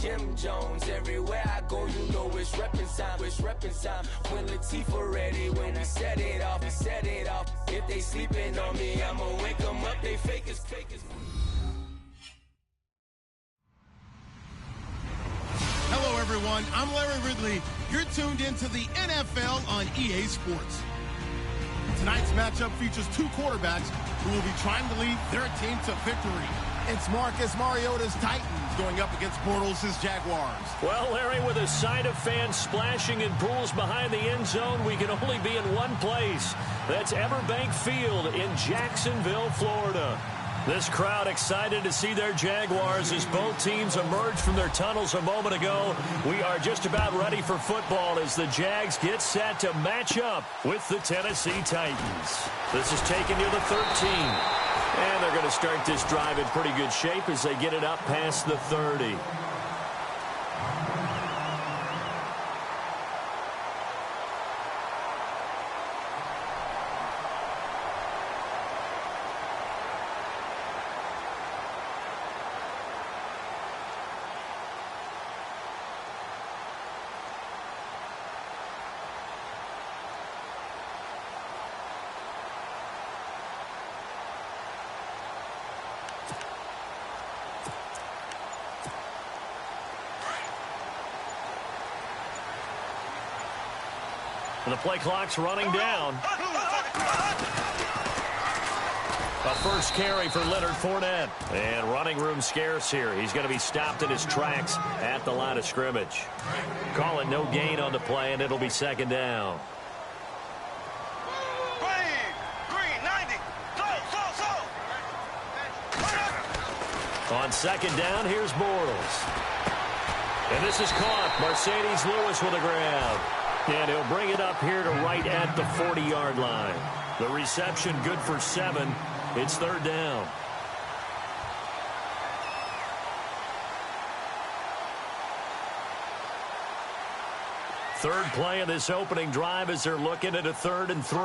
Jim Jones. Everywhere I go, you know it's reppin' time. It's reppin' time. When Latifah ready, when we set it off, we set it off. If they sleeping on me, I'ma wake them up. They fake as fake as. Hello, everyone. I'm Larry Ridley. You're tuned into the NFL on EA Sports. Tonight's matchup features two quarterbacks who will be trying to lead their team to victory. It's Marcus Mariota's Titans going up against Bortles' Jaguars. Well, Larry, with a sight of fans splashing in pools behind the end zone, we can only be in one place. That's Everbank Field in Jacksonville, Florida. This crowd excited to see their Jaguars as both teams emerged from their tunnels a moment ago. We are just about ready for football as the Jags get set to match up with the Tennessee Titans. This is taken near the 13. And they're going to start this drive in pretty good shape as they get it up past the 30. And the play clock's running down. A first carry for Leonard Fournette. And running room scarce here. He's going to be stopped in his tracks at the line of scrimmage. Call it no gain on the play, and it'll be second down. On second down, here's Bortles. And this is caught. Mercedes Lewis with a grab. And he'll bring it up here to right at the 40-yard line. The reception good for 7. It's third down. Third play of this opening drive as they're looking at a 3rd and 3.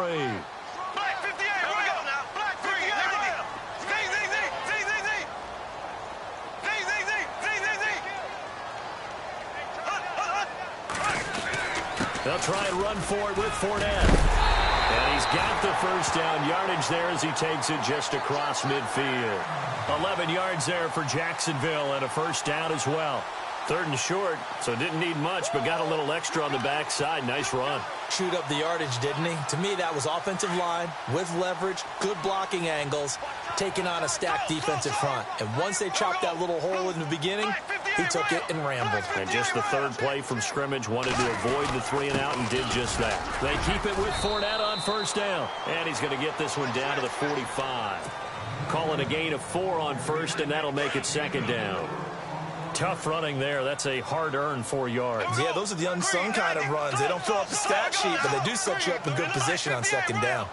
They'll try and run for it with Fournette. And he's got the first down yardage there as he takes it just across midfield. 11 yards there for Jacksonville and a first down as well. 3rd and short, so didn't need much, but got a little extra on the backside. Nice run. Chewed up the yardage, didn't he? To me, that was offensive line with leverage, good blocking angles, taking on a stacked defensive front. And once they chopped that little hole in the beginning, he took it and rambled. And just the 3rd play from scrimmage, wanted to avoid the 3 and out and did just that. They keep it with Fournette on first down. And he's going to get this one down to the 45. Calling a gain of 4 on first, and that'll make it second down. Tough running there. That's a hard-earned 4 yards. Yeah, those are the unsung kind of runs. They don't fill up the stat sheet, but they do set you up in good position on second down.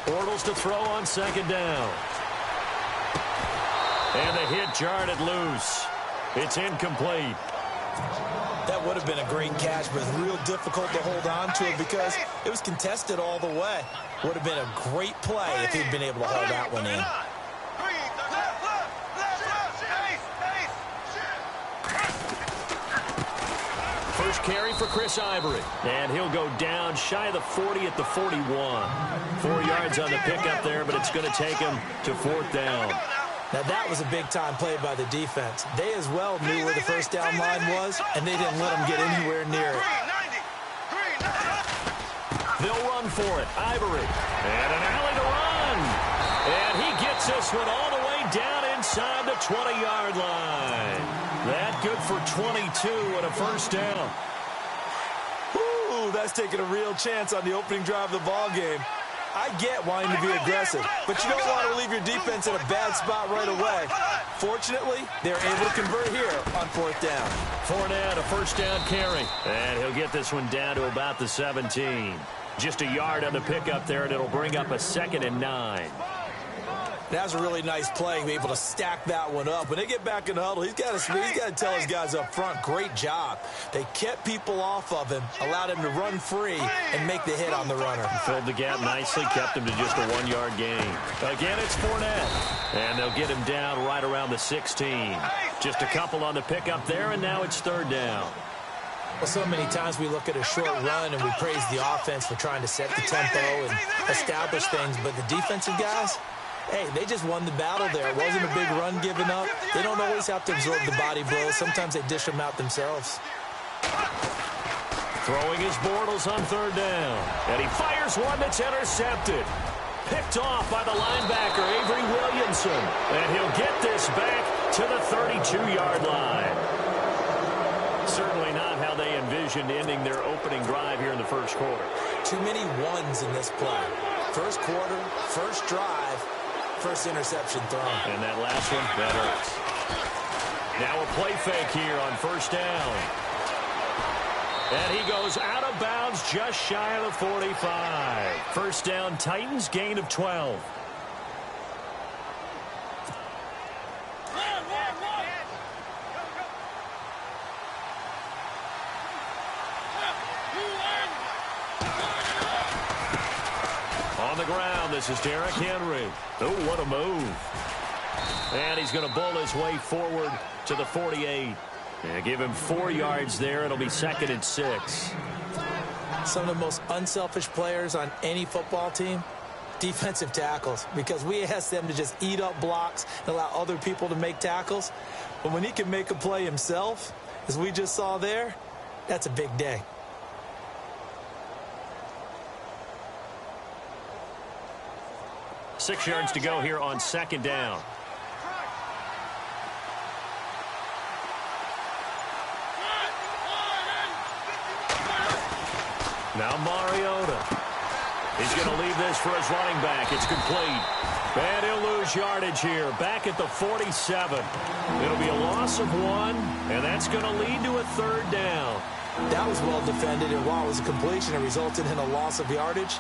Bortles to throw on second down. And the hit jarred it loose. It's incomplete. That would have been a great catch, but it's real difficult to hold on to it because it was contested all the way. Would have been a great play if he'd been able to hold that one in. First carry for Chris Ivory. And he'll go down shy of the 40 at the 41. 4 yards on the pickup there, but it's going to take him to 4th down. Now, that was a big-time play by the defense. They as well knew where the first down line was, and they didn't let them get anywhere near it. They'll run for it. Ivory. And an alley to run. And he gets this one all the way down inside the 20-yard line. That good for 22 and a first down. Ooh, that's taking a real chance on the opening drive of the ball game. I get wanting to be aggressive, but you don't want to leave your defense in a bad spot right away. Fortunately, they're able to convert here on 4th down. Fournette, a first down carry. And he'll get this one down to about the 17. Just a yard on the pickup there, and it'll bring up a 2nd and 9. That was a really nice play, to be able to stack that one up. When they get back in the huddle, he's got to tell his guys up front, great job. They kept people off of him, allowed him to run free, and make the hit on the runner. Filled the gap nicely, kept him to just a 1-yard gain. Again, it's Fournette, and they'll get him down right around the 16. Just a couple on the pickup there, and now it's 3rd down. Well, so many times we look at a short run and we praise the offense for trying to set the tempo and establish things, but the defensive guys, hey, they just won the battle there. It wasn't a big run given up. They don't always have to absorb the body blows. Sometimes they dish them out themselves. Throwing his Bortles on 3rd down. And he fires one that's intercepted. Picked off by the linebacker, Avery Williamson. And he'll get this back to the 32-yard line. Certainly not how they envisioned ending their opening drive here in the first quarter. Too many ones in this play. First quarter, first drive, first interception thrown. And that last one, that hurts. Now a play fake here on 1st down. And he goes out of bounds just shy of the 45. 1st down, Titans, gain of 12. On the ground, this is Derrick Henry. Oh, what a move. And he's going to bull his way forward to the 48. And give him 4 yards there. It'll be 2nd and 6. Some of the most unselfish players on any football team, defensive tackles, because we ask them to just eat up blocks and allow other people to make tackles. But when he can make a play himself, as we just saw there, that's a big day. Six yards to go here on 2nd down. Now Mariota. He's going to leave this for his running back. It's complete. And he'll lose yardage here. Back at the 47. It'll be a loss of 1, and that's going to lead to a 3rd down. That was well defended, and while it was a completion, it resulted in a loss of yardage.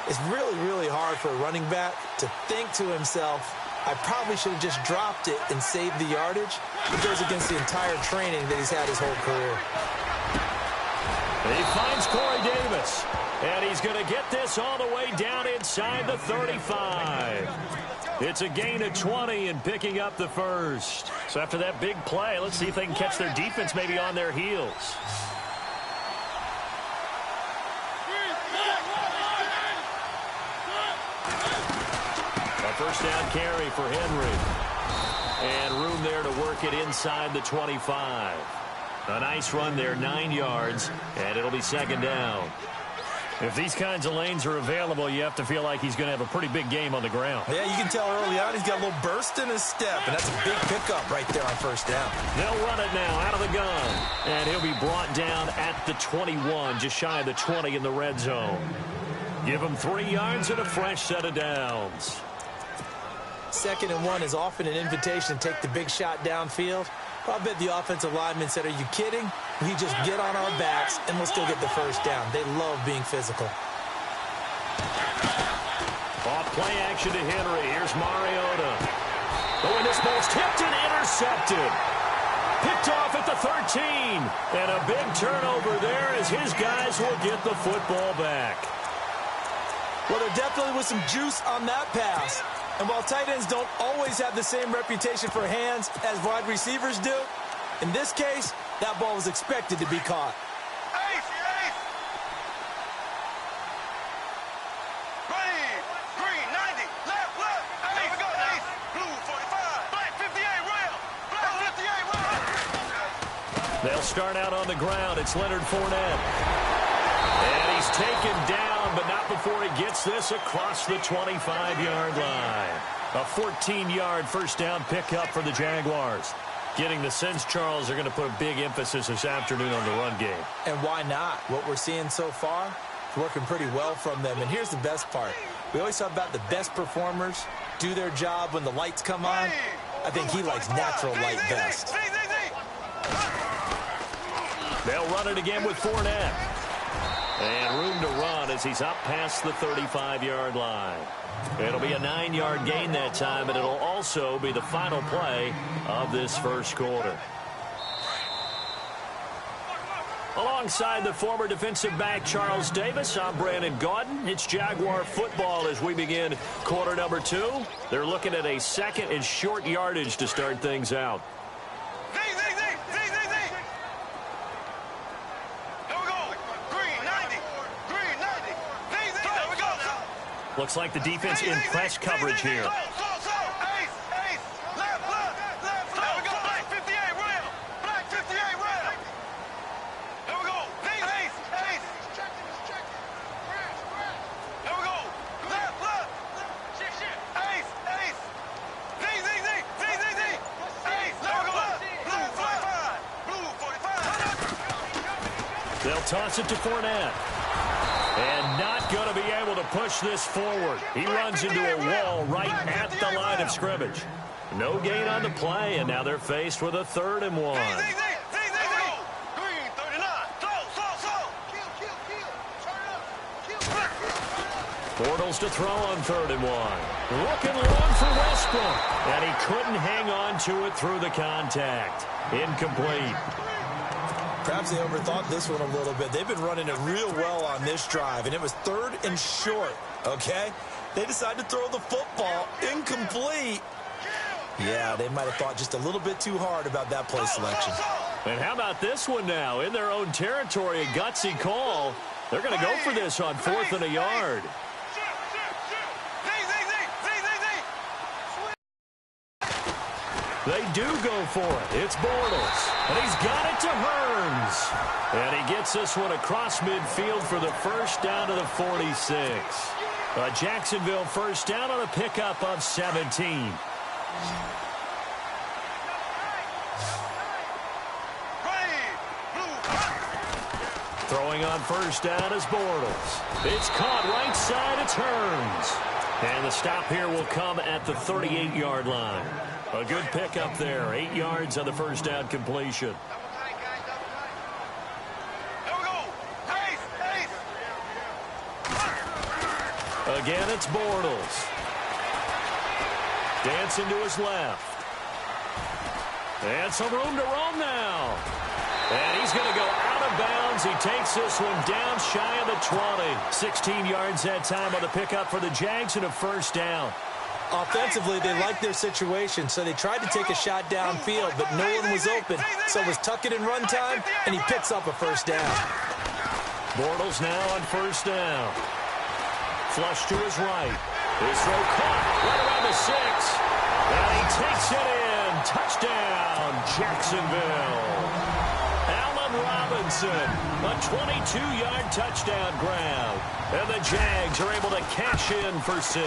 It's really, really hard for a running back to think to himself, I probably should have just dropped it and saved the yardage. It goes against the entire training that he's had his whole career. He finds Corey Davis, and he's going to get this all the way down inside the 35. It's a gain of 20 and picking up the 1st. So after that big play, let's see if they can catch their defense maybe on their heels. A 1st down carry for Henry. And room there to work it inside the 25. A nice run there, 9 yards, and it'll be 2nd down. If these kinds of lanes are available, you have to feel like he's going to have a pretty big game on the ground. Yeah, you can tell early on he's got a little burst in his step, and that's a big pickup right there on 1st down. They'll run it now out of the gun, and he'll be brought down at the 21, just shy of the 20 in the red zone. Give him 3 yards and a fresh set of downs. 2nd and 1 is often an invitation to take the big shot downfield. I bet the offensive lineman said, are you kidding? We just get on our backs, and we'll still get the 1st down. They love being physical. Off play action to Henry. Here's Mariota. Oh, and this ball's tipped and intercepted. Picked off at the 13. And a big turnover there as his guys will get the football back. Well, there definitely was some juice on that pass. And while tight ends don't always have the same reputation for hands as wide receivers do, in this case, that ball was expected to be caught. Green, 90, left, there we go, blue, 45, black, 58, rail, black, 58, rail. They'll start out on the ground. It's Leonard Fournette. And he's taken down, but not before he gets this across the 25-yard line. A 14-yard 1st down pickup for the Jaguars. Getting the sense, Charles, they're going to put a big emphasis this afternoon on the run game. And why not? What we're seeing so far is working pretty well from them. And here's the best part. We always talk about the best performers do their job when the lights come on. I think he likes natural light best. They'll run it again with Fournette. And room to run as he's up past the 35-yard line. It'll be a 9-yard gain that time, and it'll also be the final play of this first quarter. Alongside the former defensive back Charles Davis, I'm Brandon Gaudin. It's Jaguar football as we begin quarter number 2. They're looking at a second and short yardage to start things out. Looks like the defense in press coverage here. They'll toss it to Fournette. And not going to be able to push this forward. He runs into a wall right at the line of scrimmage. No gain on the play, and now they're faced with a 3rd and 1. Bortles to throw on 3rd and 1. Looking long for Westbrook. And he couldn't hang on to it through the contact. Incomplete. Perhaps they overthought this one a little bit. They've been running it real well on this drive, and it was 3rd and short, okay? They decided to throw the football incomplete. Yeah, they might have thought just a little bit too hard about that play selection. And how about this one now? In their own territory, a gutsy call. They're going to go for this on 4th and a yard. They do go for it. It's Bortles. And he's got it to Hearns. And he gets this one across midfield for the first down to the 46. A Jacksonville first down on a pickup of 17. Throwing on first down is Bortles. It's caught right side. It's Hearns. And the stop here will come at the 38-yard line. A good pickup there. 8 yards on the first down completion. Again, it's Bortles. Dancing to his left. And some room to roam now. And he's going to go out of bounds. He takes this one down shy of the 20. 16 yards that time on the pickup for the Jags and a first down. Offensively, they liked their situation, so they tried to take a shot downfield, but no one was open. So it was tuck it and run time, and he picks up a first down. Bortles now on first down. Flush to his right. His throw caught right around the 6. And he takes it in. Touchdown, Jacksonville. Allen Robinson, a 22-yard touchdown grab. And the Jags are able to cash in for 6.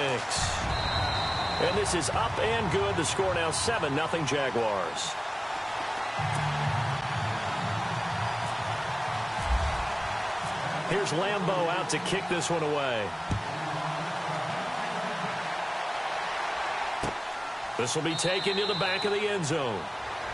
And this is up and good. The score now 7-0 Jaguars. Here's Lambeau out to kick this one away. This will be taken to the back of the end zone.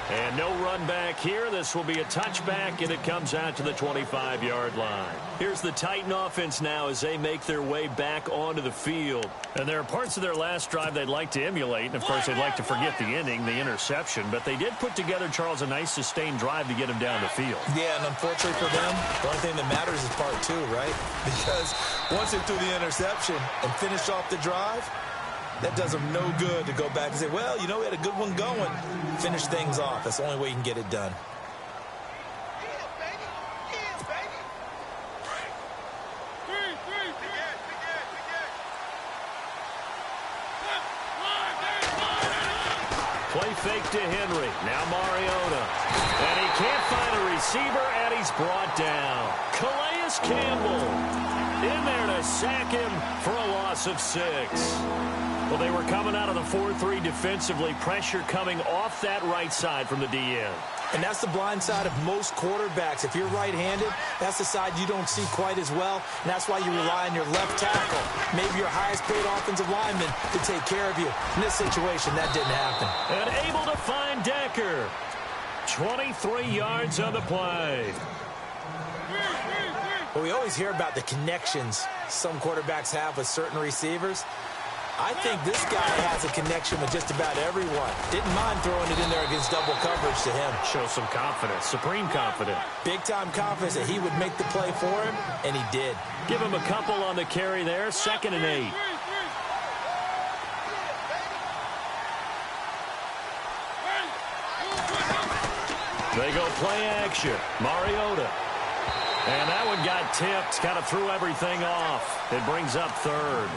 And no run back here. This will be a touchback, and it comes out to the 25-yard line. Here's the Titan offense now as they make their way back onto the field. And there are parts of their last drive they'd like to emulate. And, of course, they'd like to forget the ending, the interception. But they did put together, Charles, a nice sustained drive to get him down the field. Yeah, and unfortunately for them, the only thing that matters is part 2, right? Because once they threw the interception and finished off the drive, that does them no good to go back and say, well, you know, we had a good one going. Finish things off. That's the only way you can get it done. Play fake to Henry. Now Mariota. And he can't find a receiver, and he's brought down. Calais Campbell in there to sack him for a loss of 6. Well, they were coming out of the 4-3 defensively. Pressure coming off that right side from the DN. And that's the blind side of most quarterbacks. If you're right-handed, that's the side you don't see quite as well. And that's why you rely on your left tackle, maybe your highest-paid offensive lineman, to take care of you. In this situation, that didn't happen. And able to find Decker. 23 yards on the play. Well, we always hear about the connections some quarterbacks have with certain receivers. I think this guy has a connection with just about everyone. Didn't mind throwing it in there against double coverage to him. Shows some confidence, supreme confidence. Big-time confidence that he would make the play for him, and he did. Give him a couple on the carry there, 2nd and 8. They go play action. Mariota. And that one got tipped. Kind of threw everything off. It brings up 3rd.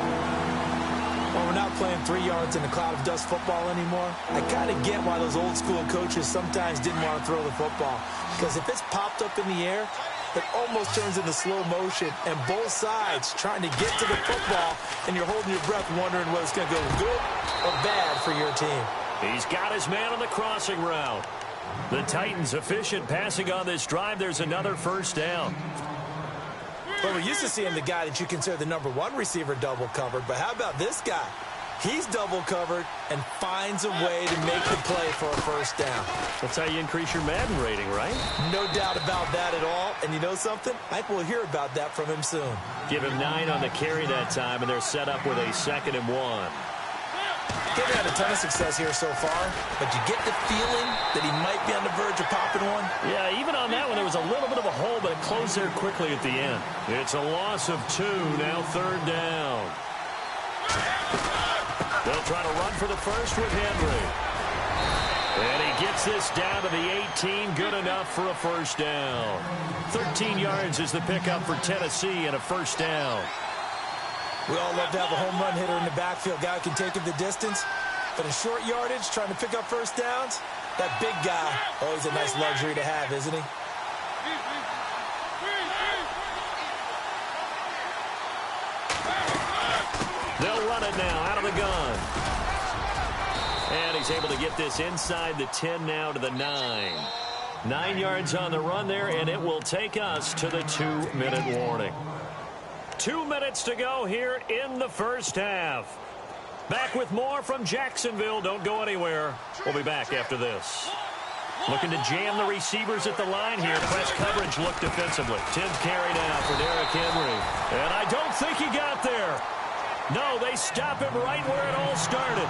Well, we're not playing 3 yards in a cloud of dust football anymore. I kind of get why those old school coaches sometimes didn't want to throw the football. Because if it's popped up in the air, it almost turns into slow motion. And both sides trying to get to the football, and you're holding your breath wondering whether it's going to go good or bad for your team. He's got his man on the crossing route. The Titans efficient passing on this drive. There's another 1st down. Well, we're used to seeing the guy that you consider the #1 receiver double covered, but how about this guy? He's double covered and finds a way to make the play for a 1st down. That's how you increase your Madden rating, right? No doubt about that at all. And you know something? I think we'll hear about that from him soon. Give him 9 on the carry that time, and they're set up with a 2nd and 1. They've had a ton of success here so far, but you get the feeling that he might be on the verge of popping one. Yeah, even on that one, there was a little bit of a hole, but it closed there quickly at the end. It's a loss of 2, now 3rd down. They'll try to run for the 1st with Henry. And he gets this down to the 18, good enough for a 1st down. 13 yards is the pickup for Tennessee and a 1st down. We all love to have a home run hitter in the backfield, guy who can take it the distance. But in short yardage, trying to pick up 1st downs, that big guy, always a nice luxury to have, isn't he? They'll run it now out of the gun. And he's able to get this inside the 10 now to the 9. 9 yards on the run there, and it will take us to the 2-minute warning. 2 minutes to go here in the 1st half. Back with more from Jacksonville. Don't go anywhere. We'll be back after this. Looking to jam the receivers at the line here. Press coverage look defensively. 10th carry now for Derrick Henry. And I don't think he got there. No, they stop him right where it all started.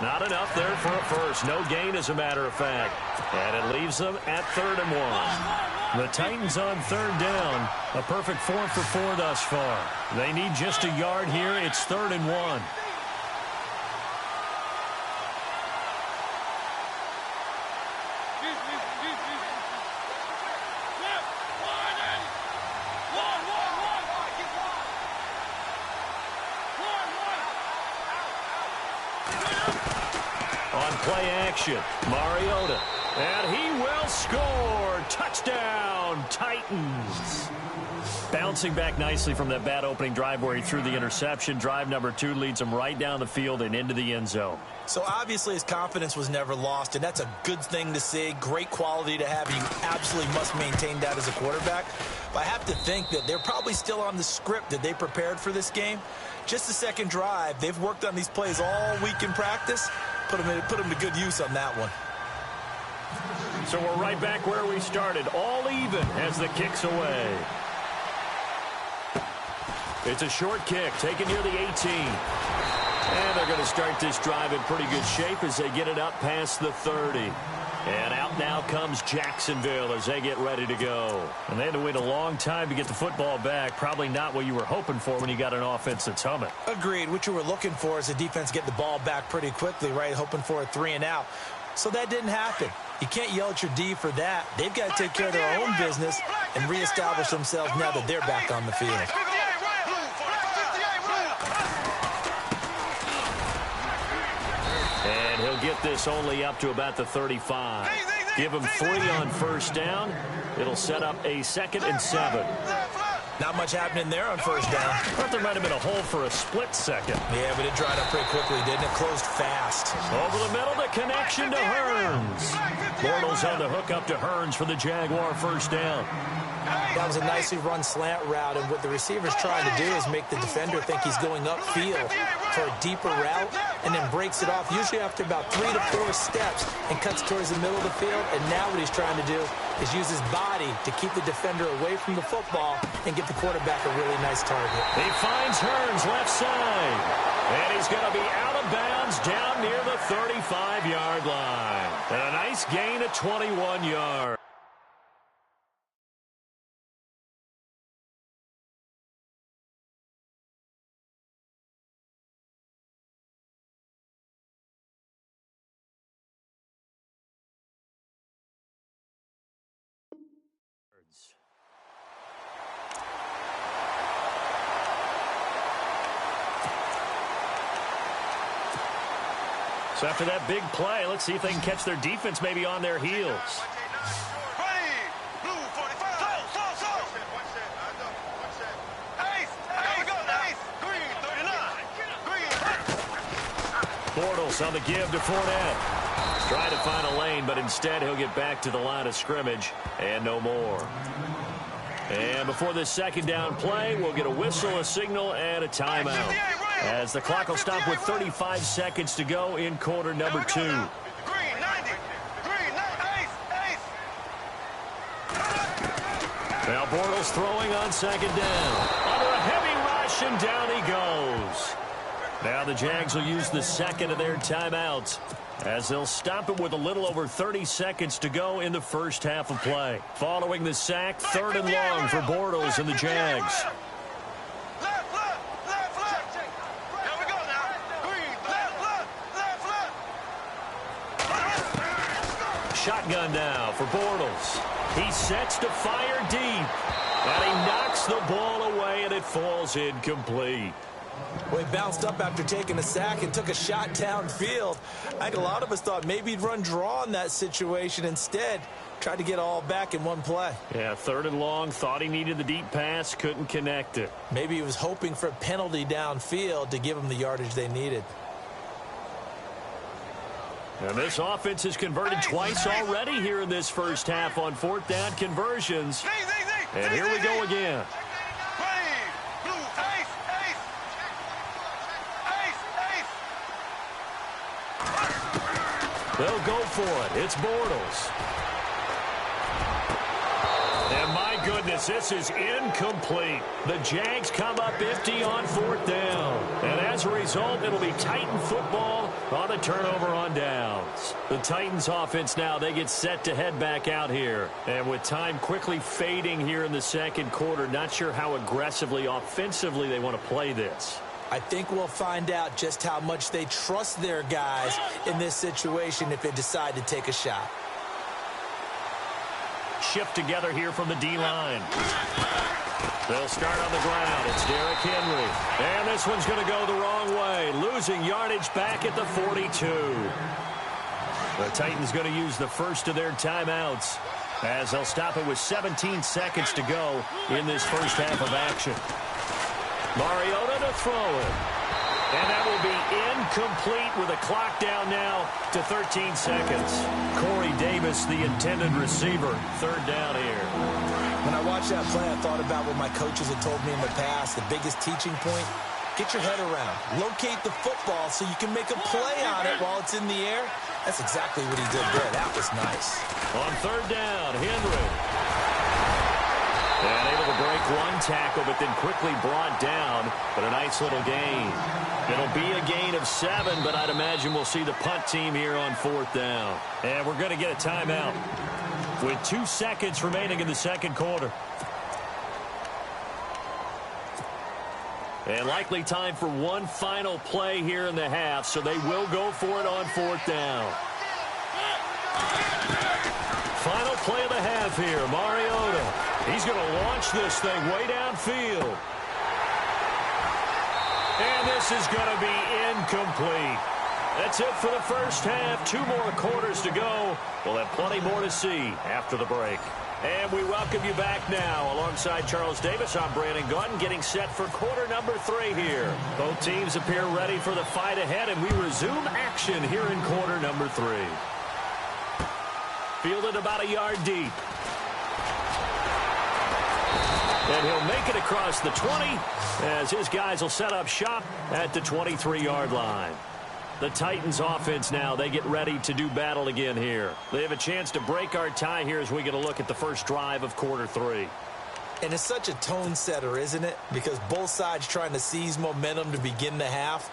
Not enough there for a 1st. No gain, as a matter of fact. And it leaves them at 3rd and 1. The Titans on 3rd down. A perfect 4 for 4 thus far. They need just a yard here. It's 3rd and 1. On play action, Mariota. And he will score. Touchdown, Titans. Bouncing back nicely from that bad opening drive where he threw the interception. Drive number 2 leads him right down the field and into the end zone. So obviously his confidence was never lost, and that's a good thing to see. Great quality to have. You absolutely must maintain that as a quarterback. But I have to think that they're probably still on the script that they prepared for this game. Just the 2nd drive. They've worked on these plays all week in practice. Put them to good use on that one. So we're right back where we started. All even as the kick's away. It's a short kick taken near the 18. And they're going to start this drive in pretty good shape as they get it up past the 30. And out now comes Jacksonville as they get ready to go. And they had to wait a long time to get the football back. Probably not what you were hoping for when you got an offense that's humming. Agreed. What you were looking for is the defense get the ball back pretty quickly, right? Hoping for a 3 and out. So that didn't happen. You can't yell at your D for that. They've got to take care of their own business and reestablish themselves now that they're back on the field. And he'll get this only up to about the 35. Give him 3 on 1st down. It'll set up a 2nd and 7. Not much happening there on 1st down. I thought there might have been a hole for a split second. Yeah, but it dried up pretty quickly, didn't it? Closed fast. Over the middle, the connection to Hearns. Bortles on the hook up to Hearns for the Jaguar 1st down. That was a nicely run slant route, and what the receiver's trying to do is make the defender think he's going upfield for a deeper route, and then breaks it off, usually after about 3 to 4 steps, and cuts towards the middle of the field. And now what he's trying to do is use his body to keep the defender away from the football and get the quarterback a really nice target. He finds Hearns left side, and he's going to be out of bounds down near the 35-yard line. And a nice gain of 21 yards. So after that big play, let's see if they can catch their defense maybe on their heels. Bortles on the give to Fournette. He's trying to find a lane, but instead he'll get back to the line of scrimmage and no more. And before this second down play, we'll get a whistle, a signal, and a timeout, as the clock will stop with 35 seconds to go in quarter number 2. Now Bortles throwing on second down. Under a heavy rush, and down he goes. Now the Jags will use the second of their timeouts, as they'll stop it with a little over 30 seconds to go in the first half of play. Following the sack, 3rd and long for Bortles and the Jags. Shotgun now for Bortles. He sets to fire deep, and he knocks the ball away, and it falls incomplete. Well, he bounced up after taking a sack and took a shot downfield. I think a lot of us thought maybe he'd run draw in that situation. Instead, tried to get all back in one play. Yeah, 3rd and long, thought he needed the deep pass, couldn't connect it. Maybe he was hoping for a penalty downfield to give him the yardage they needed. And this offense has converted twice already here in this first half on 4th down conversions. And here we go again. They'll go for it. It's Bortles. And my goodness, this is incomplete. The Jags come up empty on 4th down. And as a result, it'll be Titan football on a turnover on downs. The Titans offense now, they get set to head back out here. And with time quickly fading here in the second quarter, not sure how aggressively, offensively they want to play this. I think we'll find out just how much they trust their guys in this situation if they decide to take a shot. Shift together here from the D-line. They'll start on the ground. It's Derrick Henry. And this one's going to go the wrong way, losing yardage back at the 42. The Titans going to use the first of their timeouts, as they'll stop it with 17 seconds to go in this first half of action. Mariota to throw it. And that will be incomplete with a clock down now to 13 seconds. Corey Davis, the intended receiver. 3rd down here. When I watched that play, I thought about what my coaches had told me in the past. The biggest teaching point, get your head around. Locate the football so you can make a play on it while it's in the air. That's exactly what he did there. That was nice. On 3rd down, Henry. And able to break one tackle, but then quickly brought down. But a nice little gain. It'll be a gain of 7, but I'd imagine we'll see the punt team here on 4th down. And we're going to get a timeout with 2 seconds remaining in the second quarter. And likely time for one final play here in the half, so they will go for it on 4th down. Final play of the half here, Mariota. He's going to launch this thing way downfield. And this is going to be incomplete. That's it for the first half. 2 more quarters to go. We'll have plenty more to see after the break. And we welcome you back now. Alongside Charles Davis, I'm Brandon Gautin, getting set for quarter number 3 here. Both teams appear ready for the fight ahead, and we resume action here in quarter number 3. Fielded about a yard deep. And he'll make it across the 20 as his guys will set up shop at the 23-yard line. The Titans offense now, they get ready to do battle again here. They have a chance to break our tie here as we get a look at the first drive of quarter 3. And it's such a tone setter, isn't it? Because both sides trying to seize momentum to begin the half.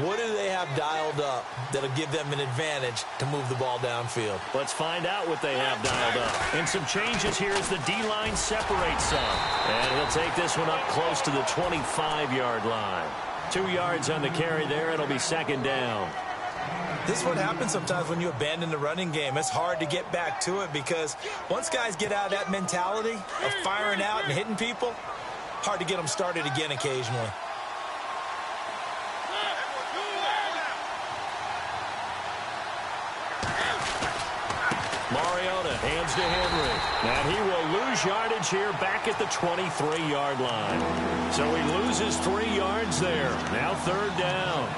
What do they have dialed up that'll give them an advantage to move the ball downfield? Let's find out what they have dialed up. And some changes here as the D-line separates some. And he'll take this one up close to the 25-yard line. 2 yards on the carry there. It'll be second down. This is what happens sometimes when you abandon the running game. It's hard to get back to it because once guys get out of that mentality of firing out and hitting people, hard to get them started again occasionally. Mariota hands to Henry. And he will lose yardage here back at the 23-yard line. So he loses 3 yards there. Now third down.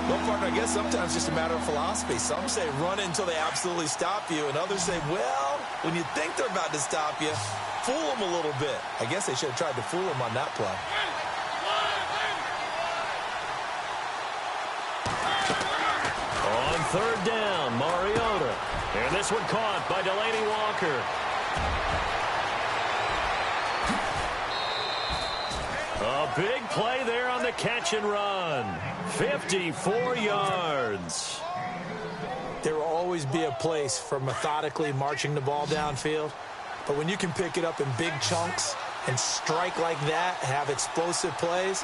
Well, partner, I guess sometimes it's just a matter of philosophy. Some say run until they absolutely stop you, and others say, well, when you think they're about to stop you, fool them a little bit. I guess they should have tried to fool them on that play. On third down, Mariota. And this one caught by Delaney Walker. A big play there on the catch and run. 54 yards. There will always be a place for methodically marching the ball downfield. But when you can pick it up in big chunks and strike like that, have explosive plays,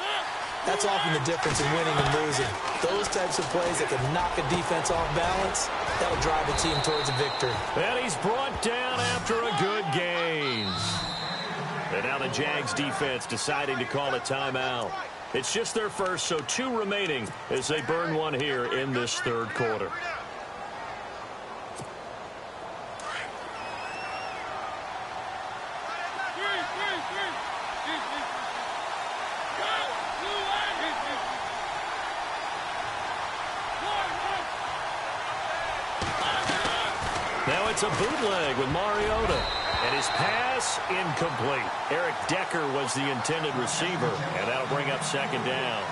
that's often the difference in winning and losing. Those types of plays that can knock a defense off balance, that'll drive a team towards a victory. And he's brought down after a good gain. And now the Jags defense deciding to call a timeout. It's just their first, so 2 remaining as they burn one here in this third quarter. Now it's a bootleg with Mariota. And his pass incomplete. Eric Decker was the intended receiver. And that'll bring up second down.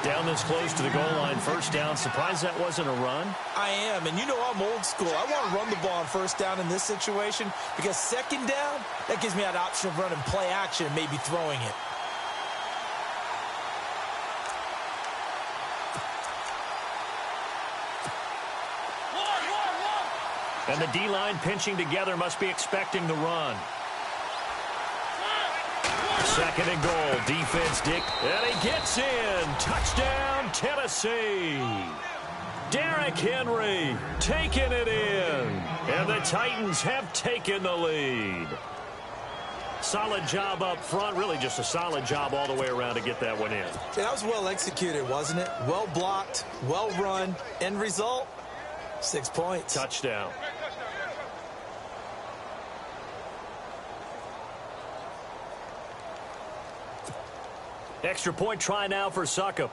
Down this close to the goal line, first down. Surprised that wasn't a run? I am, and you know I'm old school. I want to run the ball on first down in this situation because second down, that gives me that option of running play action and maybe throwing it. And the D-line pinching together must be expecting the run. Second and goal. Defense Dick. And he gets in. Touchdown, Tennessee. Derrick Henry taking it in. And the Titans have taken the lead. Solid job up front. Really just a solid job all the way around to get that one in. Yeah, that was well executed, wasn't it? Well blocked, well run. End result, 6 points. Touchdown. Extra point try now for Suckup.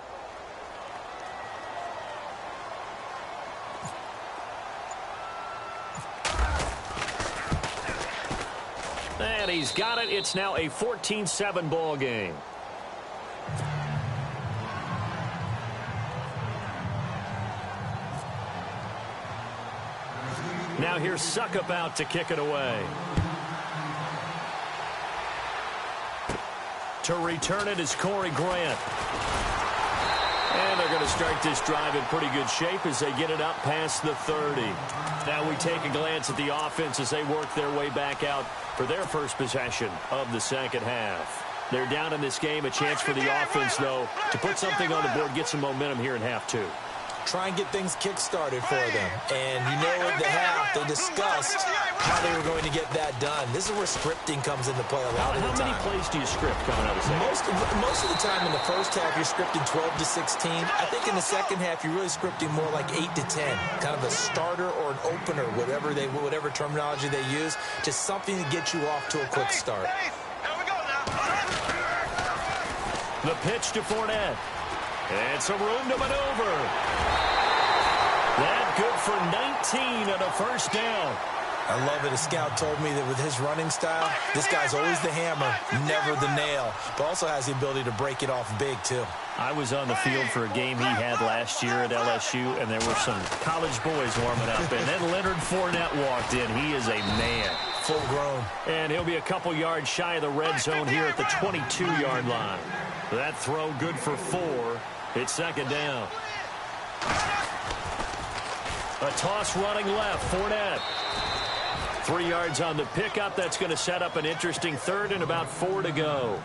And he's got it. It's now a 14-7 ball game. Now here's Suckup out to kick it away. To return it is Corey Grant. And they're going to start this drive in pretty good shape as they get it up past the 30. Now we take a glance at the offense as they work their way back out for their first possession of the second half. They're down in this game. A chance for the offense, though, to put something on the board, get some momentum here in half 2. Try and get things kick-started for them. And you know at the half, they discussed how they were going to get that done. This is where scripting comes into play a lot of the time. How many plays do you script coming out of the second? Most of the time in the first half, you're scripting 12 to 16. I think in the second half, you're really scripting more like 8 to 10. Kind of a starter or an opener, whatever terminology they use. Just something to get you off to a quick start. The pitch to Fournette. And some room to maneuver. That good for 19 and a first down. I love it. A scout told me that with his running style, this guy's always the hammer, never the nail, but also has the ability to break it off big, too. I was on the field for a game he had last year at LSU, and there were some college boys warming up, and then Leonard Fournette walked in. He is a man. Full grown. And he'll be a couple yards shy of the red zone here at the 22-yard line. That throw good for 4. It's second down. A toss running left, Fournette. 3 yards on the pickup. That's going to set up an interesting third and about 4 to go.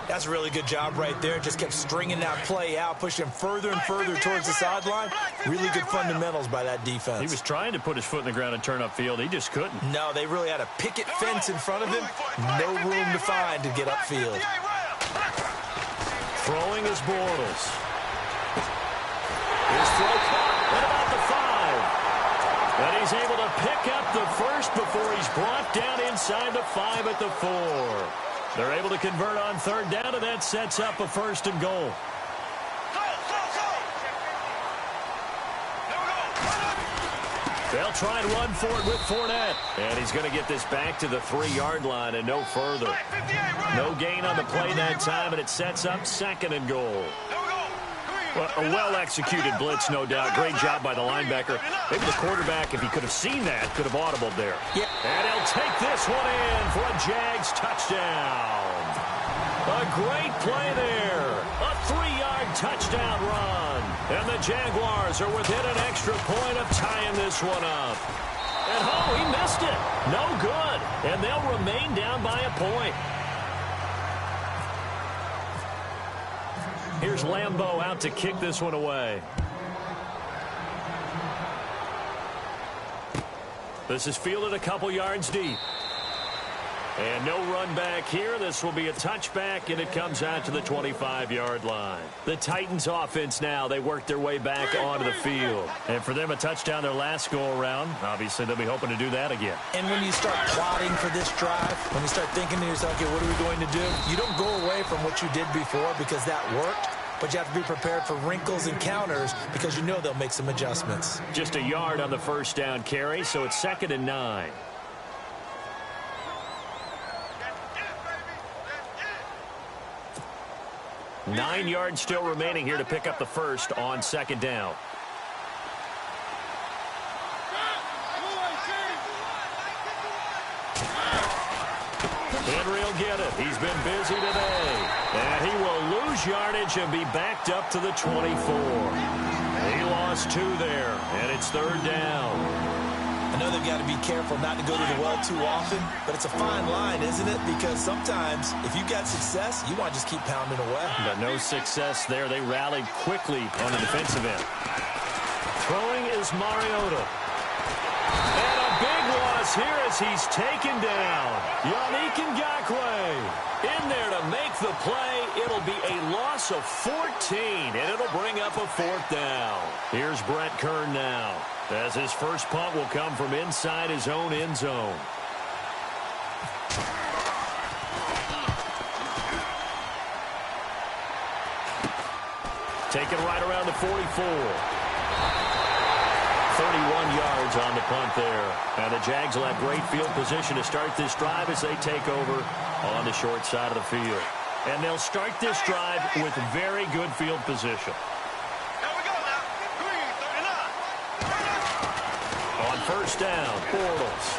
That's a really good job right there. Just kept stringing that play out, pushing him further and further towards the sideline. Really good fundamentals by that defense. He was trying to put his foot in the ground and turn upfield. He just couldn't. No, they really had a picket fence in front of him. No room to find to get upfield. Throwing is Bortles. His throw caught at about the 5. And he's able to pick up the first before he's brought down inside the 5 at the 4. They're able to convert on third down, and that sets up a 1st and goal. They'll try and run for it with Fournette. And he's going to get this back to the 3-yard line and no further. No gain on the play that time, and it sets up 2nd and goal. Well, a well-executed blitz, no doubt. Great job by the linebacker. Maybe the quarterback, if he could have seen that, could have audibled there. Yeah. And he'll take this one in for a Jags touchdown. A great play there. A 3-yard touchdown run. And the Jaguars are within an extra point of tying this one up. And, oh, he missed it. No good. And they'll remain down by a point. Here's Lambeau out to kick this one away. This is fielded a couple yards deep. And no run back here. This will be a touchback, and it comes out to the 25-yard line. The Titans offense now, they work their way back onto the field. And for them, a touchdown their last go-around. Obviously, they'll be hoping to do that again. And when you start plotting for this drive, when you start thinking to yourself, okay, what are we going to do? You don't go away from what you did before because that worked. But you have to be prepared for wrinkles and counters because you know they'll make some adjustments. Just a yard on the first down carry, so it's 2nd and 9. Nine yards still remaining here to pick up the first on 2nd down. Henry will get it. He's been busy today. And he will lose yardage and be backed up to the 24. He lost 2 there, and it's 3rd down. I know they've got to be careful not to go to the well too often, but it's a fine line, isn't it? Because sometimes if you got success, you want to just keep pounding away. But no success there. They rallied quickly on the defensive end. Throwing is Mariota. And a big loss here as he's taken down. Yannick Ngakoue in there to make the play. It'll be a loss of 14, and it'll bring up a 4th down. Here's Brett Kern now, as his first punt will come from inside his own end zone. Taken right around the 44. 31 yards on the punt there. And the Jags will have great field position to start this drive as they take over on the short side of the field. And they'll start this drive with very good field position. Here we go now. Green, 39. On first down, Bortles.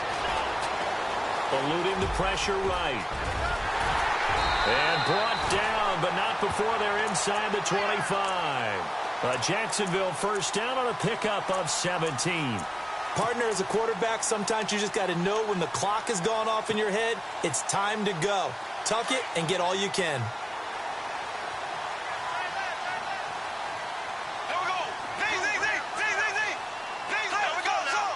Eluding the pressure right. And brought down, but not before they're inside the 25. Jacksonville first down on a pickup of 17. Partner, as a quarterback, sometimes you just got to know when the clock has gone off in your head, it's time to go. Tuck it and get all you can. Here we go. Z. Here we go now.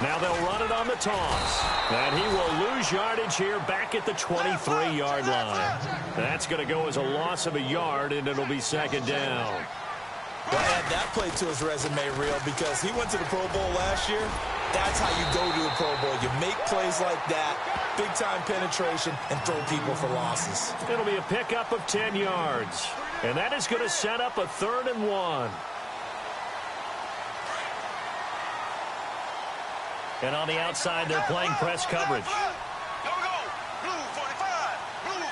Now they'll run it on the toss. And he will lose yardage here back at the 23-yard line. That's going to go as a loss of a yard, and it'll be 2nd down. Well, add that play to his resume reel because he went to the Pro Bowl last year. That's how you go to the Pro Bowl. You make plays like that, big-time penetration, and throw people for losses. It'll be a pickup of 10 yards. And that is going to set up a 3rd and 1. And on the outside, they're playing press coverage. Here we go. Blue 45. Blue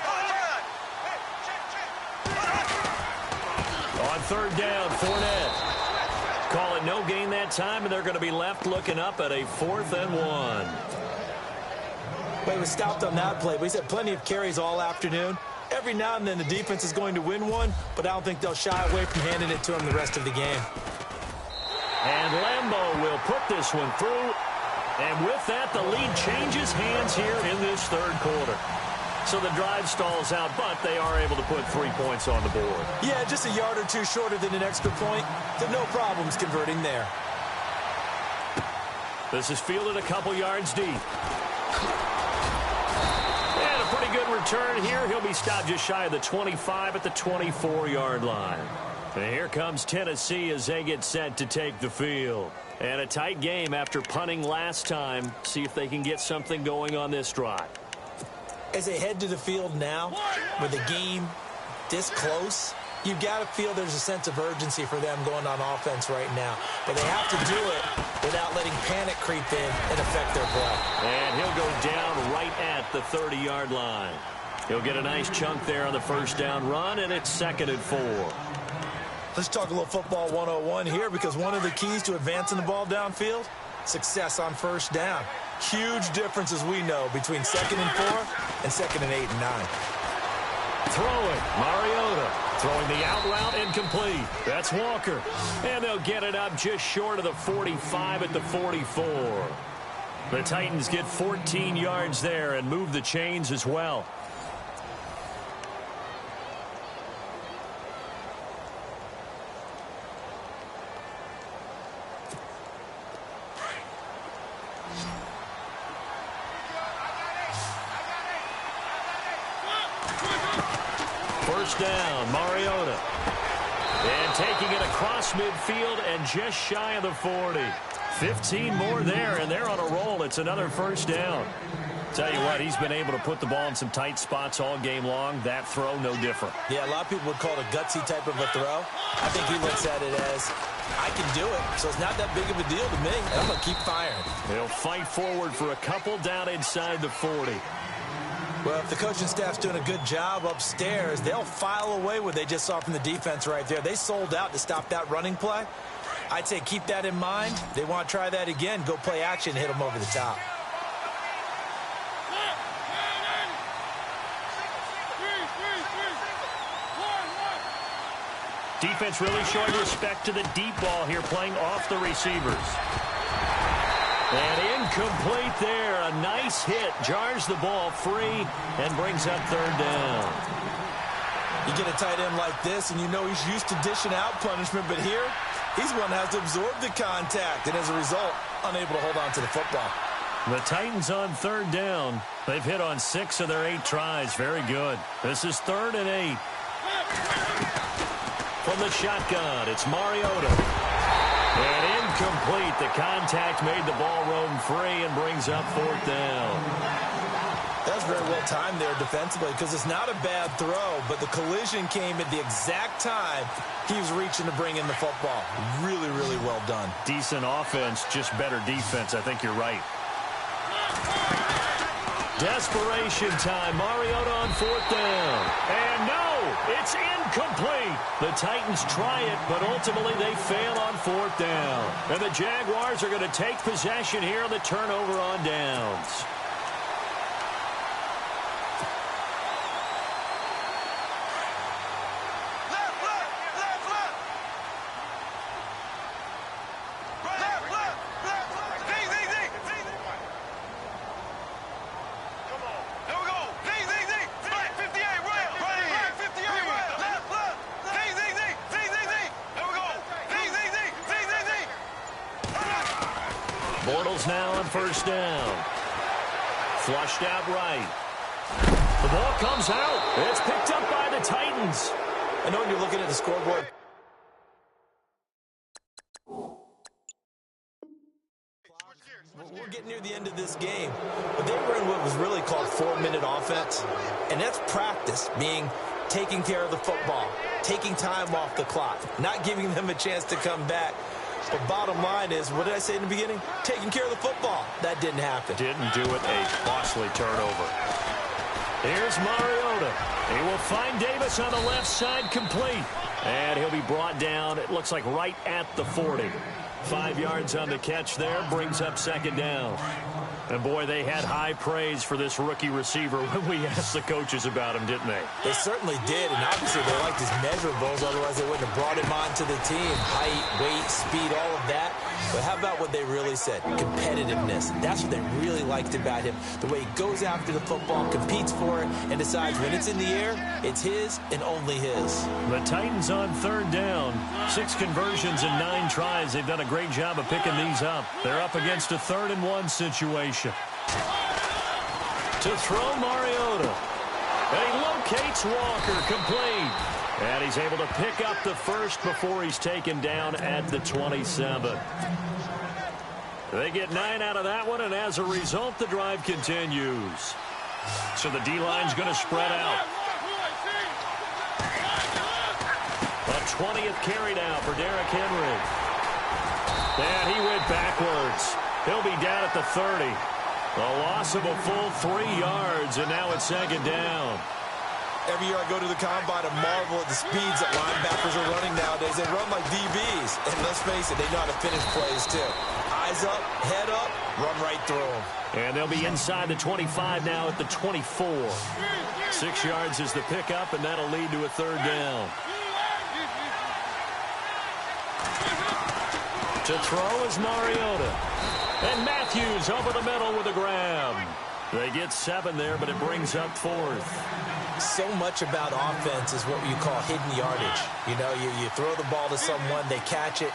45. On 3rd down, Fournette. Call it no gain that time, and they're going to be left looking up at a 4th and 1. Well, he was stopped on that play, but he's had plenty of carries all afternoon. Every now and then the defense is going to win one, but I don't think they'll shy away from handing it to him the rest of the game. And Lambeau will put this one through. And with that, the lead changes hands here in this 3rd quarter. So the drive stalls out, but they are able to put 3 points on the board. Yeah, just a yard or two shorter than an extra point. So no problems converting there. This is fielded a couple yards deep. And a pretty good return here. He'll be stopped just shy of the 25 at the 24-yard line. And here comes Tennessee as they get set to take the field. And a tight game after punting last time. See if they can get something going on this drive. As they head to the field now, with the game this close, you've got to feel there's a sense of urgency for them going on offense right now. But they have to do it without letting panic creep in and affect their play. And he'll go down right at the 30-yard line. He'll get a nice chunk there on the 1st down run, and it's 2nd and 4. Let's talk a little football 101 here, because one of the keys to advancing the ball downfield, success on 1st down. Huge difference, as we know, between 2nd and 4 and 2nd and 8 and 9. Throwing, Mariota. Throwing the out route, incomplete. That's Walker. And they'll get it up just short of the 45 at the 44. The Titans get 14 yards there and move the chains as well. Down, Mariota. And taking it across midfield and just shy of the 40. 15 more there, and they're on a roll. It's another 1st down. Tell you what, he's been able to put the ball in some tight spots all game long. That throw, no different. Yeah, a lot of people would call it a gutsy type of a throw. I think he looks at it as, I can do it, so it's not that big of a deal to me. I'm going to keep firing. He'll fight forward for a couple down inside the 40. Well, if the coaching staff's doing a good job upstairs, they'll file away what they just saw from the defense right there. They sold out to stop that running play. I'd say keep that in mind. They want to try that again. Go play action, hit them over the top. Defense really showing respect to the deep ball here, playing off the receivers. And incomplete there. A nice hit. Jars the ball free and brings up 3rd down. You get a tight end like this, and you know he's used to dishing out punishment, but here, he's one that has to absorb the contact, and as a result, unable to hold on to the football. The Titans on 3rd down. They've hit on 6 of their 8 tries. Very good. This is 3rd and 8. From the shotgun, it's Mariota. And incomplete. The contact made the ball roam free and brings up 4th down. That was very well timed there defensively, because it's not a bad throw, but the collision came at the exact time he was reaching to bring in the football. Really, really well done. Decent offense, just better defense. I think you're right. Desperation time. Mariota on 4th down. And no, it's incomplete. The Titans try it, but ultimately they fail on 4th down. And the Jaguars are going to take possession here on the turnover on downs. Now on 1st down. Flushed out right. The ball comes out. It's picked up by the Titans. I know when you're looking at the scoreboard. We're getting near the end of this game, but they were in what was really called 4-minute offense, and that's practice, meaning taking care of the football, taking time off the clock, not giving them a chance to come back. But bottom line is, what did I say in the beginning? Taking care of the football. That didn't happen. Didn't do it. A costly turnover. Here's Mariota. He will find Davis on the left side, complete. And he'll be brought down, it looks like right at the 40. 5 yards on the catch there, brings up second down. And, boy, they had high praise for this rookie receiver when we asked the coaches about him, didn't they? They certainly did, and obviously they liked his measurables, otherwise they wouldn't have brought him onto the team. Height, weight, speed, all of that. But how about what they really said? Competitiveness. That's what they really liked about him. The way he goes after the football, competes for it, and decides when it's in the air, it's his and only his. The Titans on third down. 6 conversions and 9 tries. They've done a great job of picking these up. They're up against a 3rd and 1 situation. To throw Mariota. And he locates Walker, complete. And he's able to pick up the first before he's taken down at the 27. They get 9 out of that one, and as a result, the drive continues. So the D-line's going to spread out. A 20th carry now for Derrick Henry. And he went backwards. He'll be down at the 30. A loss of a full 3 yards, and now it's second down. Every year I go to the combine and marvel at the speeds that linebackers are running nowadays. They run like DBs. And let's face it, they know how to finish plays too. Eyes up, head up, run right through them. And they'll be inside the 25 now at the 24. 6 yards is the pickup, and that'll lead to a third down. To throw is Mariota. And Matthews over the middle with a grab. They get 7 there, but it brings up 4th. So much about offense is what you call hidden yardage. You know, you throw the ball to someone, they catch it,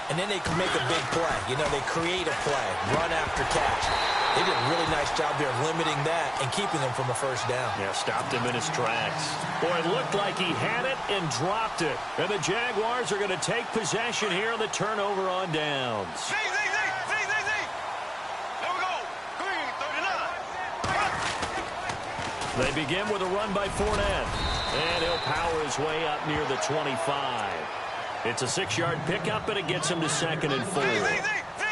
and then they can make a big play. You know, they create a play, run after catch. They did a really nice job there of limiting that and keeping them from a first down. Yeah, stopped him in his tracks. Boy, it looked like he had it and dropped it. And the Jaguars are going to take possession here on the turnover on downs. They begin with a run by Fournette. And he'll power his way up near the 25. It's a 6-yard pickup, and it gets him to 2nd and 4.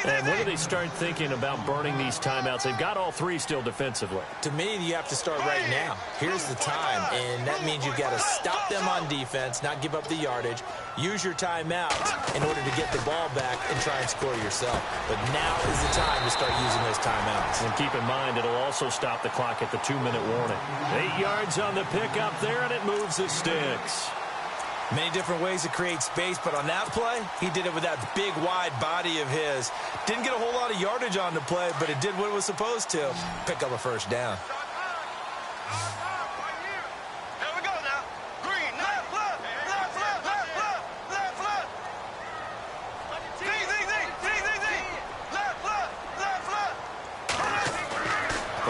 And when do they start thinking about burning these timeouts? They've got all 3 still defensively. To me, you have to start right now. Here's the time, and that means you've got to stop them on defense, not give up the yardage, use your timeouts in order to get the ball back and try and score yourself. But now is the time to start using those timeouts. And keep in mind, it'll also stop the clock at the 2-minute warning. 8 yards on the pickup there, and it moves the sticks. Many different ways to create space, but on that play, he did it with that big, wide body of his. Didn't get a whole lot of yardage on the play, but it did what it was supposed to. Pick up a first down. Here we go now. Green, left, left, left, left, left, left, left, left. Z, left, left, left, left.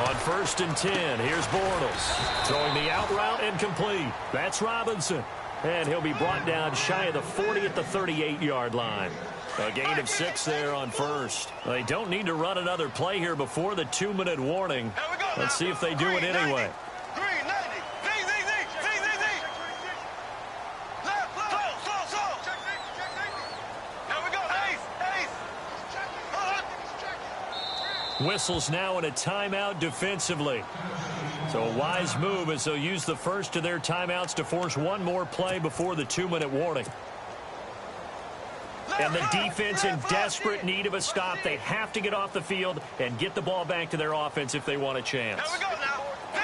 On 1st and 10, here's Bortles. Throwing the out route and complete. That's Robinson. And he'll be brought down shy of the 40 at the 38-yard line. A gain of 6 there on 1st. They don't need to run another play here before the 2-minute warning. Let's see if they do it anyway. Green, 90. Z. Left, slow. Here we go, ace. Whistles now in a timeout defensively. So a wise move as they'll use the first of their timeouts to force one more play before the 2-minute warning. And the defense in desperate need of a stop. They have to get off the field and get the ball back to their offense if they want a chance. Here we go now. Z.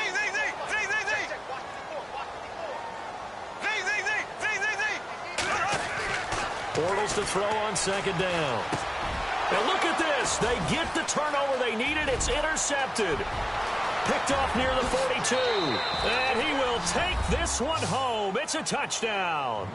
Bortles to throw on 2nd down. And look at this. They get the turnover they needed. It's intercepted. Picked off near the 42. And he will take this one home. It's a touchdown.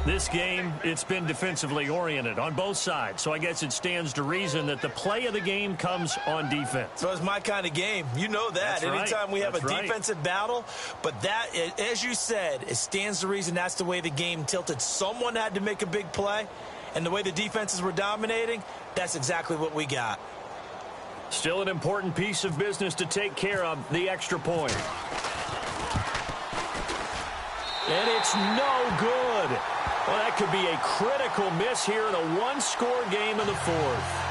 This game, it's been defensively oriented on both sides. So I guess it stands to reason that the play of the game comes on defense. So it's my kind of game. You know that. That's right. Anytime we have That's a right. defensive battle. But that, as you said, it stands to reason that's the way the game tilted. Someone had to make a big play. And the way the defenses were dominating, that's exactly what we got. Still an important piece of business to take care of, the extra point. And it's no good. Well, that could be a critical miss here in a one-score game in the fourth.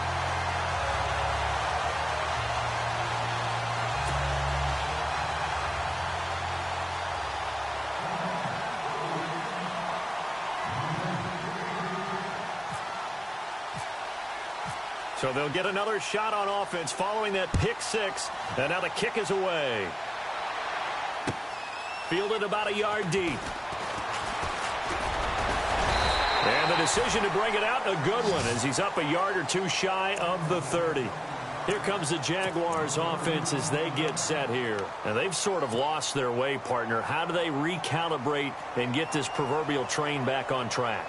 So they'll get another shot on offense following that pick six. And now the kick is away. Fielded about a yard deep. And the decision to bring it out, a good one, as he's up a yard or two shy of the 30. Here comes the Jaguars offense as they get set here. And they've sort of lost their way, partner. How do they recalibrate and get this proverbial train back on track?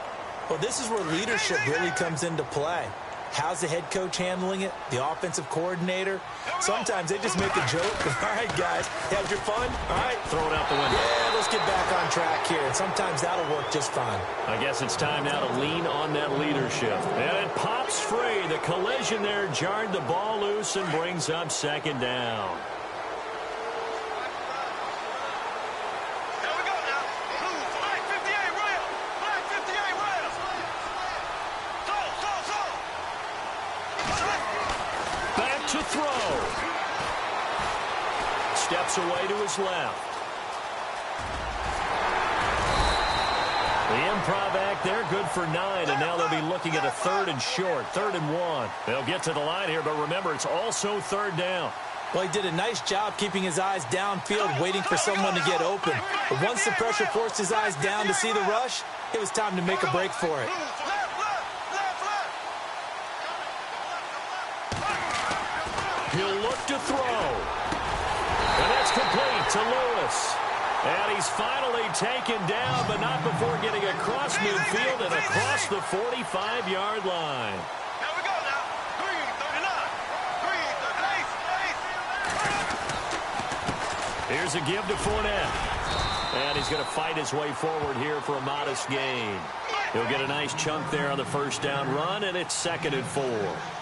Well, this is where leadership really comes into play. How's the head coach handling it? The offensive coordinator? Sometimes they just make a joke. All right, guys, have your fun? All right. Throw it out the window. Yeah, let's get back on track here. And sometimes that'll work just fine. I guess it's time now to lean on that leadership. And it pops free. The collision there jarred the ball loose and brings up second down. To throw. Steps away to his left. The improv act there, good for 9, and now they'll be looking at a 3rd and short, 3rd and 1. They'll get to the line here, but remember, it's also 3rd down. Well, he did a nice job keeping his eyes downfield, waiting for someone to get open. But once the pressure forced his eyes down to see the rush, it was time to make a break for it. He'll look to throw. And that's complete to Lewis. And he's finally taken down, but not before getting across midfield and across the 45-yard line. Here we go now. Green, 39. Green, 38. Here's a give to Fournette. And he's going to fight his way forward here for a modest gain. He'll get a nice chunk there on the first down run, and it's 2nd and 4.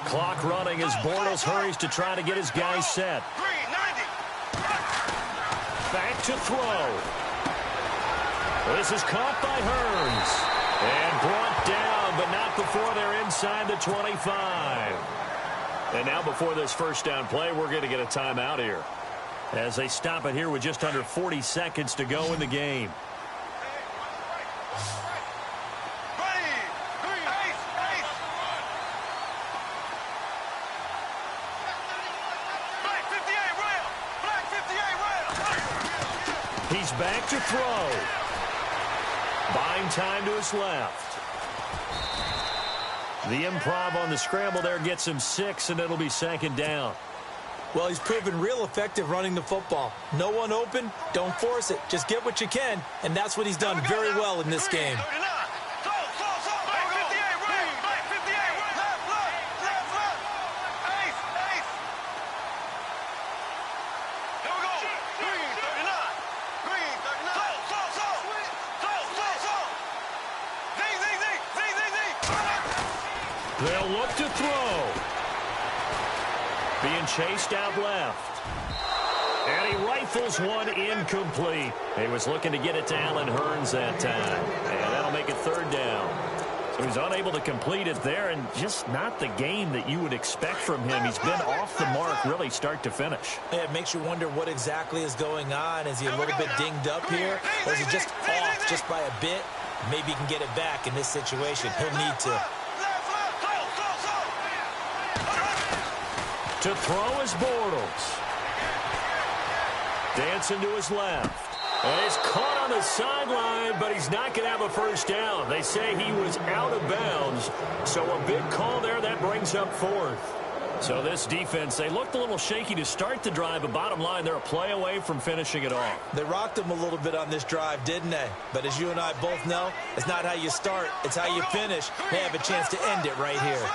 Clock running as Bortles hurries to try to get his guys set. Green, 90. Back to throw. This is caught by Hearns. And brought down, but not before they're inside the 25. And now before this first down play, we're going to get a timeout here, as they stop it here with just under 40 seconds to go in the game. He's back to throw. Buying time to his left. The improv on the scramble there gets him 6, and it'll be 2nd down. Well, he's proven real effective running the football. No one open, don't force it. Just get what you can, and that's what he's done very well in this game. They'll look to throw. Being chased out left. And he rifles one incomplete. He was looking to get it to Allen Hearns that time. And that'll make it 3rd down. So he's unable to complete it there, and just not the game that you would expect from him. He's been off the mark really start to finish. Yeah, it makes you wonder what exactly is going on. Is he a little bit dinged up here? Or is he just off just by a bit? Maybe he can get it back in this situation. He'll need to. To throw is Bortles. Dancing to his left. And he's caught on the sideline, but he's not going to have a first down. They say he was out of bounds. So a big call there. That brings up 4th. So this defense, they looked a little shaky to start the drive, but bottom line, they're a play away from finishing it off. They rocked him a little bit on this drive, didn't they? But as you and I both know, it's not how you start, it's how you finish. They have a chance to end it right here.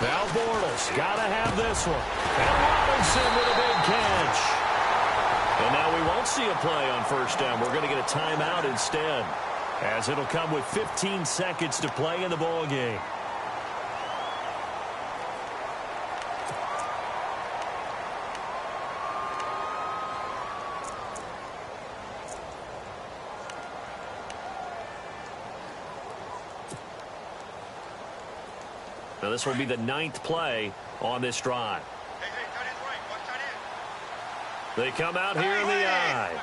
Now Bortles, got to have this one. And Robinson with a big catch. And now we won't see a play on first down. We're going to get a timeout instead, as it'll come with 15 seconds to play in the ball game. Now this will be the 9th play on this drive. They come out here in the eye.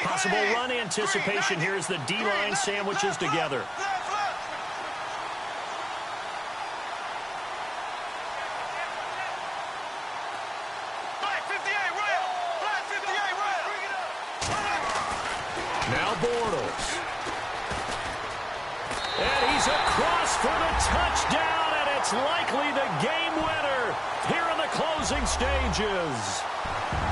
Possible run anticipation here as the D-line sandwiches together. Now Bortles. And he's across for the touchdown, and it's likely the game winner here in the closing stages.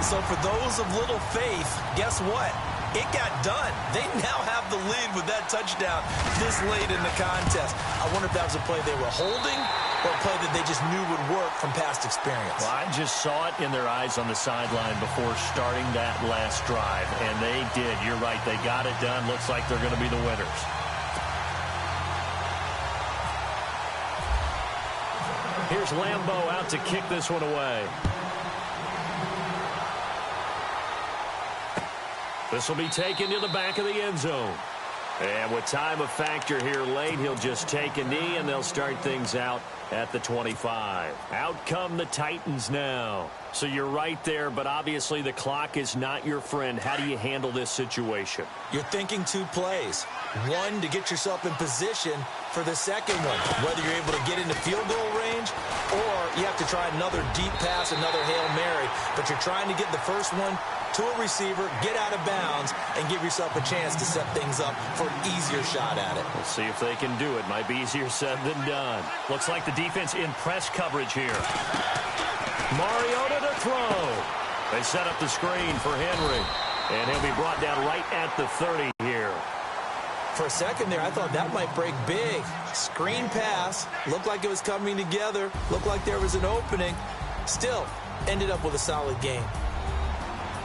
So for those of little faith, guess what? It got done. They now have the lead with that touchdown this late in the contest. I wonder if that was a play they were holding or a play that they just knew would work from past experience. Well, I just saw it in their eyes on the sideline before starting that last drive, and they did. You're right. They got it done. Looks like they're going to be the winners. Here's Lambeau out to kick this one away. This will be taken to the back of the end zone. And with time a factor here late, he'll just take a knee, and they'll start things out at the 25. Out come the Titans now. So you're right there, but obviously the clock is not your friend. How do you handle this situation? You're thinking 2 plays. One, to get yourself in position for the second one, whether you're able to get into field goal range or you have to try another deep pass, another Hail Mary. But you're trying to get the first one to a receiver, get out of bounds, and give yourself a chance to set things up for an easier shot at it. We'll see if they can do it. Might be easier said than done. Looks like the defense in press coverage here. Mariota to throw. They set up the screen for Henry, and he'll be brought down right at the 30 here. For a second there, I thought that might break big. Screen pass. Looked like it was coming together. Looked like there was an opening. Still, ended up with a solid game.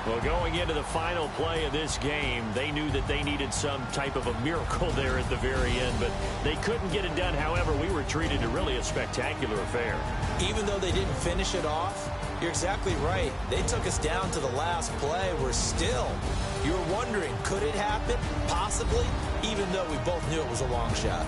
Well, going into the final play of this game, they knew that they needed some type of a miracle there at the very end, but they couldn't get it done. However, we were treated to really a spectacular affair. Even though they didn't finish it off, you're exactly right. They took us down to the last play. We're still, you were wondering, could it happen? Possibly, even though we both knew it was a long shot.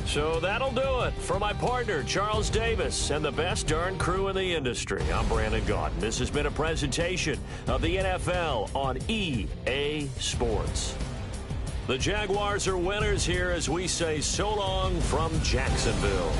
So that'll do it for my partner, Charles Davis, and the best darn crew in the industry. I'm Brandon Gaudin. This has been a presentation of the NFL on EA Sports. The Jaguars are winners here as we say so long from Jacksonville.